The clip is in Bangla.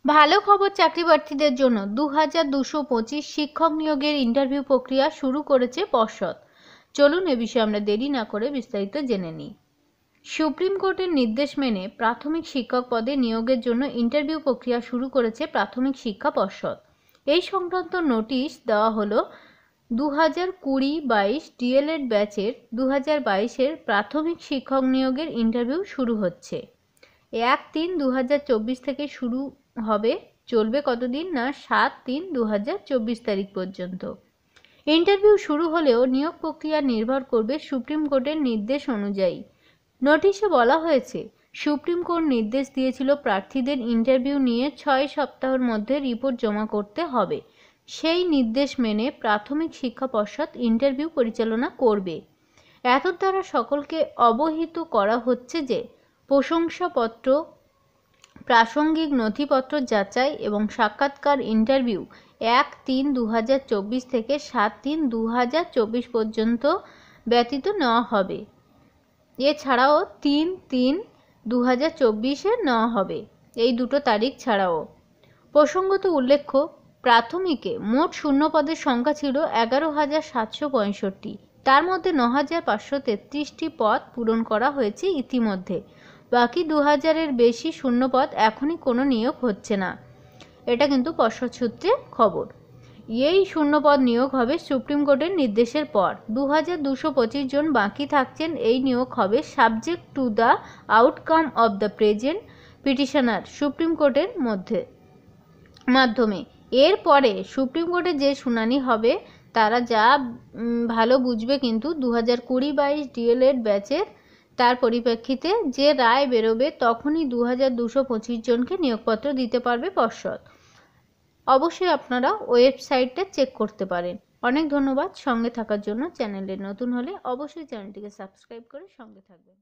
ভালো খবর, চাকরি প্রার্থীদের জন্য 2225 শিক্ষক নিয়োগের ইন্টারভিউ প্রক্রিয়া শুরু করেছে পর্ষদ। চলুন এ বিষয়ে আমরা দেরি না করে বিস্তারিত জেনে নিই। সুপ্রিম কোর্টের নির্দেশ মেনে প্রাথমিক শিক্ষক পদে নিয়োগের জন্য ইন্টারভিউ প্রক্রিয়া শুরু করেছে প্রাথমিক শিক্ষা পর্ষদ। এই সংক্রান্ত নোটিশ দেওয়া হলো 2020-22 ডিএলএড ব্যাচের 2022-এর প্রাথমিক শিক্ষক নিয়োগের ইন্টারভিউ শুরু হচ্ছে। 1-3-2024 থেকে শুরু হবে, চলবে কতদিন না 7-3-2024 তারিখ পর্যন্ত। ইন্টারভিউ শুরু হলেও নিয়োগ প্রক্রিয়া নির্ভর করবে সুপ্রিম কোর্টের নির্দেশ অনুযায়ী। নোটিশে বলা হয়েছে, সুপ্রিম কোর্ট নির্দেশ দিয়েছিল প্রার্থীদের ইন্টারভিউ নিয়ে 6 সপ্তাহের মধ্যে রিপোর্ট জমা করতে হবে। সেই নির্দেশ মেনে প্রাথমিক শিক্ষা পর্ষদ ইন্টারভিউ পরিচালনা করবে। এত দ্বারা সকলকে অবহিত করা হচ্ছে যে প্রশংসাপত্র, প্রাসঙ্গিক নথিপত্র যাচাই এবং সাক্ষাৎকার ইন্টারভিউ 1-3-2024 থেকে 7-3-2024 পর্যন্ত ব্যতীত নেওয়া হবে। এছাড়াও 3-3-2024-এ নেওয়া হবে। এই দুটো তারিখ ছাড়াও প্রসঙ্গত উল্লেখ্য, প্রাথমিকে মোট শূন্য পদের সংখ্যা ছিল 11,765। তার মধ্যে 9,533টি পদ পূরণ করা হয়েছে ইতিমধ্যে। বাকি 2000-এর বেশি শূন্যপদ এখনই কোনো নিয়োগ হচ্ছে না। এটা কিন্তু পর্ষদ সূত্রে খবর। এই শূন্যপদ নিয়োগ হবে সুপ্রিম কোর্টের নির্দেশের পর। 2225 জন বাকি থাকছেন। এই নিয়োগ হবে subject to the outcome of the present petitioner supreme কোর্টের মাধ্যমে। এরপরে সুপ্রিম কোর্টে যে শুনানি হবে তারা যা ভালো বুঝবে, কিন্তু 2020-22 ডিএলএড ব্যাচের তার পরিপ্রেক্ষিতে যে রায় বেরোবে তখনই 2225 জনকে নিয়োগপত্র দিতে পারবে পর্ষদ। অবশ্যই আপনারা ওয়েবসাইটটা চেক করতে পারেন। অনেক ধন্যবাদ সঙ্গে থাকার জন্য। চ্যানেলে নতুন হলে অবশ্যই চ্যানেলটিকে সাবস্ক্রাইব করে সঙ্গে থাকবেন।